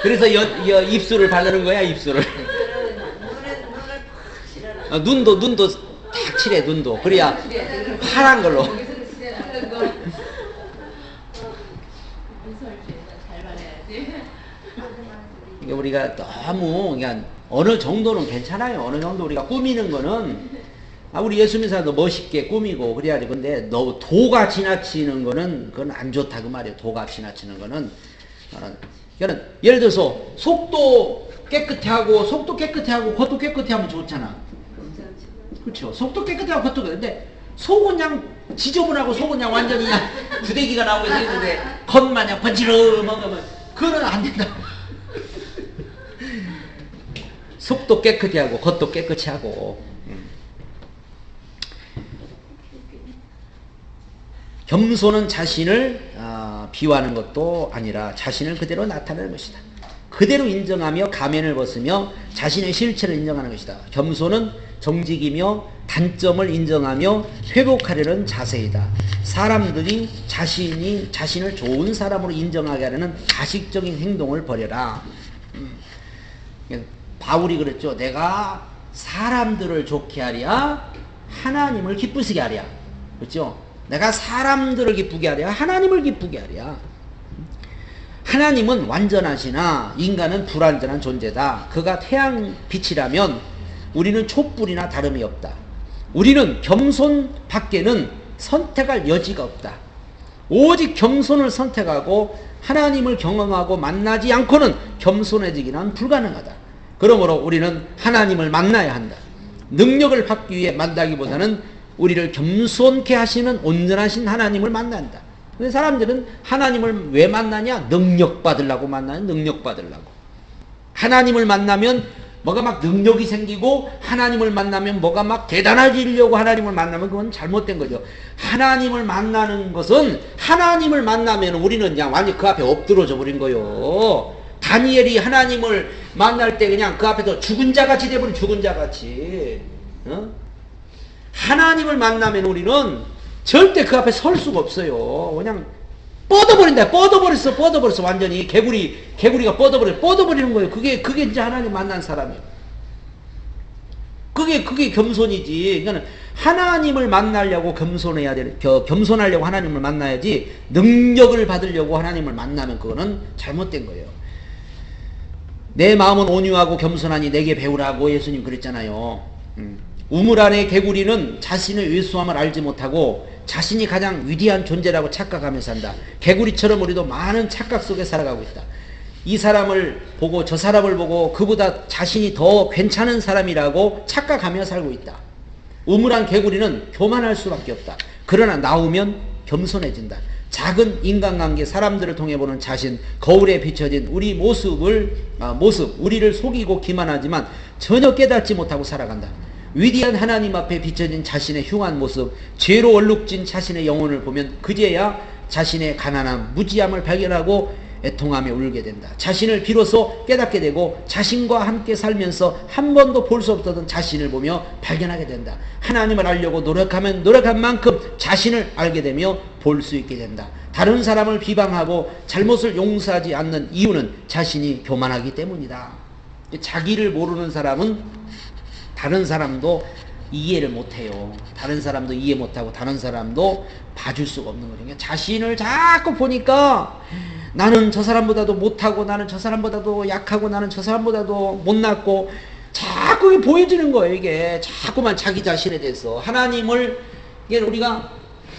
그래서 입술을 바르는 거야. 입술을. 눈도 딱 칠해. 눈도 그래야 파란 걸로. 우리가 너무 그냥 어느 정도는 괜찮아요. 어느 정도 우리가 꾸미는 거는 우리 예수 믿는 사람도 멋있게 꾸미고 그래야지. 근데 너무 도가 지나치는 거는 그건 안 좋다 그 말이에요. 도가 지나치는 거는 그러니까 예를 들어서 속도 깨끗해 하고 겉도 깨끗해 하면 좋잖아. 그렇죠. 속도 깨끗해 하고 겉도 근데 속은 그냥 지저분하고 속은 그냥 완전히 그냥 구데기가 나오고 있는데 겉만 그냥 번지르르하면 그거는 안 된다. 속도 깨끗이 하고 겉도 깨끗이 하고. 겸손은 자신을 비유하는 것도 아니라 자신을 그대로 나타내는 것이다. 그대로 인정하며 가면을 벗으며 자신의 실체를 인정하는 것이다. 겸손은 정직이며 단점을 인정하며 회복하려는 자세이다. 사람들이 자신을 좋은 사람으로 인정하게 하려는 가식적인 행동을 버려라. 바울이 그랬죠. 내가 사람들을 좋게 하랴 하나님을 기쁘시게 하랴. 그렇죠? 내가 사람들을 기쁘게 하랴 하나님을 기쁘게 하랴. 하나님은 완전하시나 인간은 불완전한 존재다. 그가 태양빛이라면 우리는 촛불이나 다름이 없다. 우리는 겸손 밖에는 선택할 여지가 없다. 오직 겸손을 선택하고 하나님을 경험하고 만나지 않고는 겸손해지기는 불가능하다. 그러므로 우리는 하나님을 만나야 한다. 능력을 받기 위해 만나기보다는 우리를 겸손케 하시는 온전하신 하나님을 만난다. 근데 사람들은 하나님을 왜 만나냐? 능력 받으려고 만나요. 능력 받으려고. 하나님을 만나면 뭐가 막 능력이 생기고 하나님을 만나면 뭐가 막 대단해지려고 하나님을 만나면 그건 잘못된 거죠. 하나님을 만나는 것은 하나님을 만나면 우리는 그냥 완전히 그 앞에 엎드러져 버린 거요. 다니엘이 하나님을 만날 때 그냥 그 앞에서 죽은 자같이 돼버린 죽은 자같이. 하나님을 만나면 우리는 절대 그 앞에 설 수가 없어요. 그냥 뻗어버린다. 뻗어버렸어. 완전히 개구리가 뻗어버리는 거예요. 그게 이제 하나님 만난 사람이에요. 그게 겸손이지. 그러니까 하나님을 만나려고 겸손하려고 하나님을 만나야지 능력을 받으려고 하나님을 만나면 그거는 잘못된 거예요. 내 마음은 온유하고 겸손하니 내게 배우라고 예수님 그랬잖아요. 우물 안의 개구리는 자신의 왜소함을 알지 못하고 자신이 가장 위대한 존재라고 착각하며 산다. 개구리처럼 우리도 많은 착각 속에 살아가고 있다. 이 사람을 보고 저 사람을 보고 그보다 자신이 더 괜찮은 사람이라고 착각하며 살고 있다. 우물안 개구리는 교만할 수밖에 없다. 그러나 나오면 겸손해진다. 작은 인간관계, 사람들을 통해 보는 자신, 거울에 비춰진 우리 우리를 속이고 기만하지만 전혀 깨닫지 못하고 살아간다. 위대한 하나님 앞에 비춰진 자신의 흉한 모습, 죄로 얼룩진 자신의 영혼을 보면 그제야 자신의 가난함, 무지함을 발견하고 애통하며 울게 된다. 자신을 비로소 깨닫게 되고 자신과 함께 살면서 한 번도 볼 수 없었던 자신을 보며 발견하게 된다. 하나님을 알려고 노력하면 노력한 만큼 자신을 알게 되며 볼 수 있게 된다. 다른 사람을 비방하고 잘못을 용서하지 않는 이유는 자신이 교만하기 때문이다. 자기를 모르는 사람은 다른 사람도 이해를 못해요. 다른 사람도 이해 못하고 다른 사람도 봐줄 수가 없는 거죠. 자신을 자꾸 보니까 나는 저 사람보다도 못하고 나는 저 사람보다도 약하고 나는 저 사람보다도 못났고 자꾸 그게 보여지는 거예요. 이게 자꾸만 자기 자신에 대해서 하나님을, 이게 우리가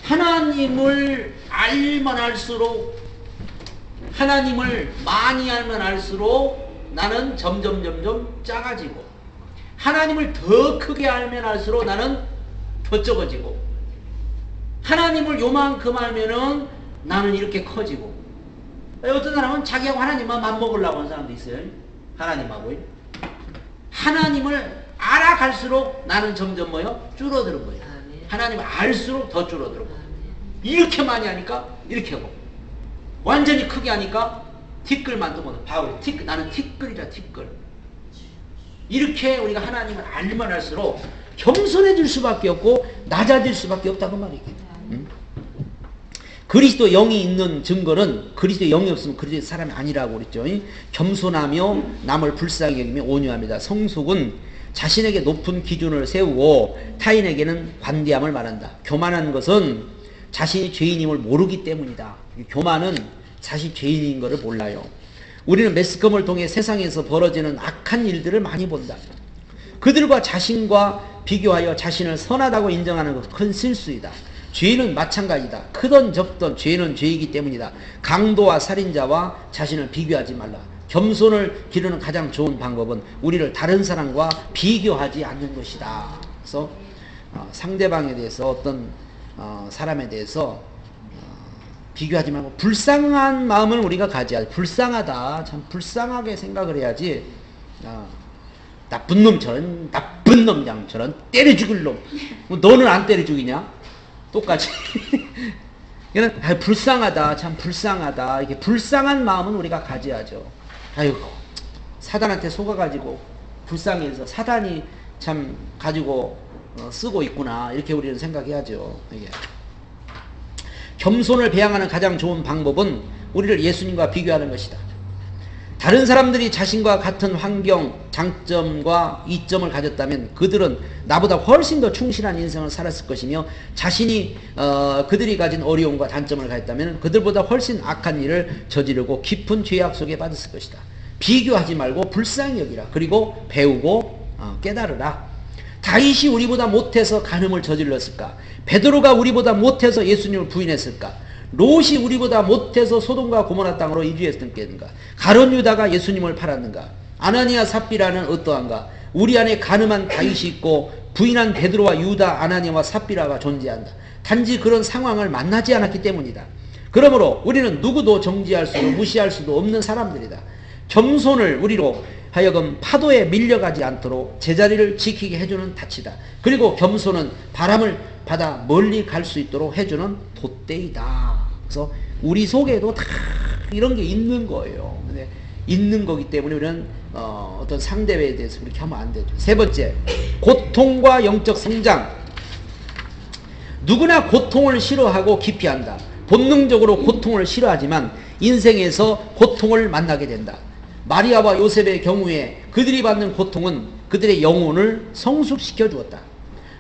하나님을 알면 알수록, 하나님을 많이 알면 알수록 나는 점점 작아지고, 하나님을 더 크게 알면 알수록 나는 더 적어지고, 하나님을 요만큼 알면은 나는 이렇게 커지고. 어떤 사람은 자기하고 하나님만 맞먹으려고 하는 사람도 있어요. 하나님하고. 하나님을 알아갈수록 나는 점점 뭐요? 줄어드는 거예요. 하나님을 알수록 더 줄어들고. 이렇게 많이 하니까 이렇게 하고, 완전히 크게 하니까 티끌만 두면 바울, 나는 티끌이다, 티끌. 이렇게 우리가 하나님을 알면 할수록 겸손해질 수밖에 없고 낮아질 수밖에 없다고 말이에요. 그리스도 영이 있는 증거는, 그리스도 영이 없으면 그리스도 사람이 아니라고 그랬죠. 겸손하며 남을 불쌍히 여기며 온유합니다. 성숙은 자신에게 높은 기준을 세우고 타인에게는 관대함을 말한다. 교만한 것은 자신이 죄인임을 모르기 때문이다. 교만은 자신이 죄인인 것을 몰라요. 우리는 매스컴을 통해 세상에서 벌어지는 악한 일들을 많이 본다. 그들과 자신과 비교하여 자신을 선하다고 인정하는 것은 큰 실수이다. 죄는 마찬가지다. 크던 적던 죄는 죄이기 때문이다. 강도와 살인자와 자신을 비교하지 말라. 겸손을 기르는 가장 좋은 방법은 우리를 다른 사람과 비교하지 않는 것이다. 그래서 상대방에 대해서, 어떤 사람에 대해서 비교하지 말고 불쌍한 마음을 우리가 가져야 돼. 불쌍하다, 참 불쌍하게 생각을 해야지. 나쁜 놈처럼, 나쁜 놈장처럼 때려 죽일 놈, 너는 안 때려 죽이냐? 똑같이. 그냥 불쌍하다, 참 불쌍하다, 이게 불쌍한 마음은 우리가 가져야죠. 아이고, 사단한테 속아가지고 불쌍해서 사단이 참 가지고 쓰고 있구나, 이렇게 우리는 생각해야죠. 이게 겸손을 배양하는 가장 좋은 방법은 우리를 예수님과 비교하는 것이다. 다른 사람들이 자신과 같은 환경, 장점과 이점을 가졌다면 그들은 나보다 훨씬 더 충실한 인생을 살았을 것이며, 자신이 그들이 가진 어려움과 단점을 가졌다면 그들보다 훨씬 악한 일을 저지르고 깊은 죄악 속에 빠졌을 것이다. 비교하지 말고 불쌍히 여기라. 그리고 배우고 깨달으라. 다윗이 우리보다 못해서 간음을 저질렀을까? 베드로가 우리보다 못해서 예수님을 부인했을까? 롯이 우리보다 못해서 소돔과 고모라 땅으로 이주했던가? 가룟 유다가 예수님을 팔았는가? 아나니아 삽비라는 어떠한가? 우리 안에 간음한 다윗이 있고 부인한 베드로와 유다, 아나니아와 삽비라가 존재한다. 단지 그런 상황을 만나지 않았기 때문이다. 그러므로 우리는 누구도 정지할 수도 무시할 수도 없는 사람들이다. 겸손을 우리로 하여금 파도에 밀려가지 않도록 제자리를 지키게 해주는 닻이다. 그리고 겸손은 바람을 받아 멀리 갈 수 있도록 해주는 돛대이다. 그래서 우리 속에도 다 이런 게 있는 거예요. 근데 있는 거기 때문에 우리는 어떤 상대에 대해서 그렇게 하면 안 되죠. 세 번째, 고통과 영적 성장. 누구나 고통을 싫어하고 기피한다. 본능적으로 고통을 싫어하지만 인생에서 고통을 만나게 된다. 마리아와 요셉의 경우에 그들이 받는 고통은 그들의 영혼을 성숙시켜 주었다.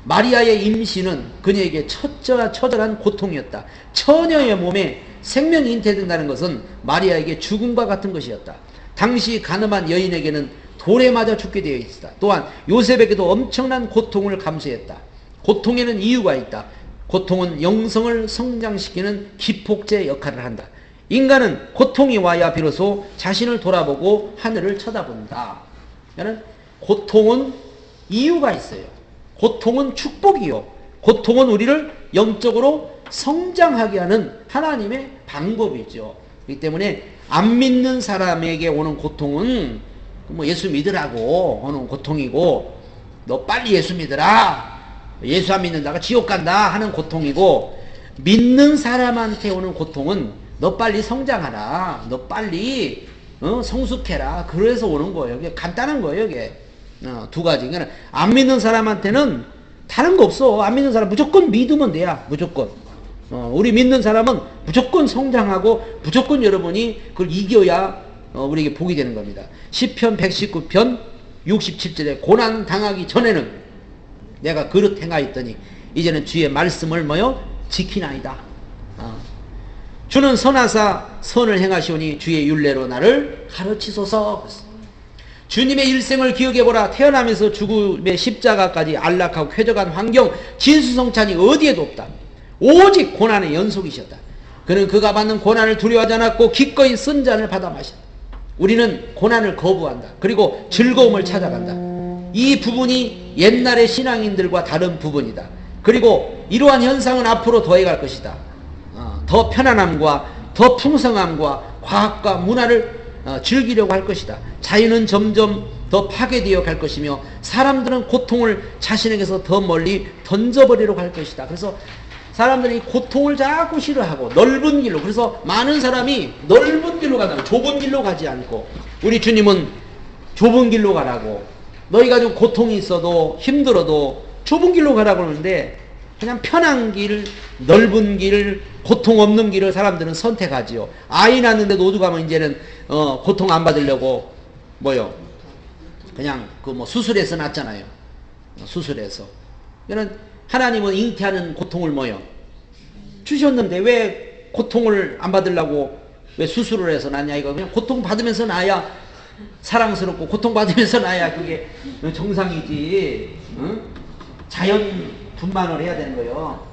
마리아의 임신은 그녀에게 처절한 고통이었다. 처녀의 몸에 생명이 잉태된다는 것은 마리아에게 죽음과 같은 것이었다. 당시 가늠한 여인에게는 돌에 맞아 죽게 되어 있었다. 또한 요셉에게도 엄청난 고통을 감수했다. 고통에는 이유가 있다. 고통은 영성을 성장시키는 기폭제 역할을 한다. 인간은 고통이 와야 비로소 자신을 돌아보고 하늘을 쳐다본다. 그러니까 고통은 이유가 있어요. 고통은 축복이요. 고통은 우리를 영적으로 성장하게 하는 하나님의 방법이죠. 그렇기 때문에 안 믿는 사람에게 오는 고통은 뭐 예수 믿으라고 오는 고통이고, 너 빨리 예수 믿으라, 예수 안 믿는다가 지옥 간다 하는 고통이고, 믿는 사람한테 오는 고통은 너 빨리 성장하라, 너 빨리 성숙해라, 그래서 오는 거예요. 이게 간단한 거예요. 이게 두 가지. 그러니까 안 믿는 사람한테는 다른 거 없어. 안 믿는 사람 무조건 믿으면 돼야. 무조건. 우리 믿는 사람은 무조건 성장하고 무조건 여러분이 그걸 이겨야 우리에게 복이 되는 겁니다. 시편 119편 67절에 고난 당하기 전에는 내가 그릇 행하였더니 이제는 주의 말씀을 뭐요? 지키나이다. 주는 선하사 선을 행하시오니 주의 율례로 나를 가르치소서. 주님의 일생을 기억해보라. 태어나면서 죽음의 십자가까지 안락하고 쾌적한 환경, 진수성찬이 어디에도 없다. 오직 고난의 연속이셨다. 그는 그가 받는 고난을 두려워하지 않았고 기꺼이 쓴 잔을 받아 마셨다. 우리는 고난을 거부한다. 그리고 즐거움을 찾아간다. 이 부분이 옛날의 신앙인들과 다른 부분이다. 그리고 이러한 현상은 앞으로 더해갈 것이다. 더 편안함과 더 풍성함과 과학과 문화를 즐기려고 할 것이다. 자연은 점점 더 파괴되어 갈 것이며 사람들은 고통을 자신에게서 더 멀리 던져버리려고 할 것이다. 그래서 사람들이 고통을 자꾸 싫어하고 넓은 길로, 그래서 많은 사람이 넓은 길로 간다고, 좁은 길로 가지 않고, 우리 주님은 좁은 길로 가라고, 너희가 좀 고통이 있어도 힘들어도 좁은 길로 가라고 그러는데 그냥 편한 길, 넓은 길, 고통 없는 길을 사람들은 선택하지요. 아이 낳는데 노주 가면 이제는 고통 안 받으려고 뭐요? 그냥 그 뭐 수술해서 낳잖아요. 수술해서. 그러니까 하나님은 잉태하는 고통을 뭐요? 주셨는데 왜 고통을 안 받으려고 왜 수술을 해서 낳냐 이거. 그냥 고통 받으면서 낳아야 사랑스럽고 고통 받으면서 낳아야 그게 정상이지. 응? 자연 분만을 해야 되는 거예요.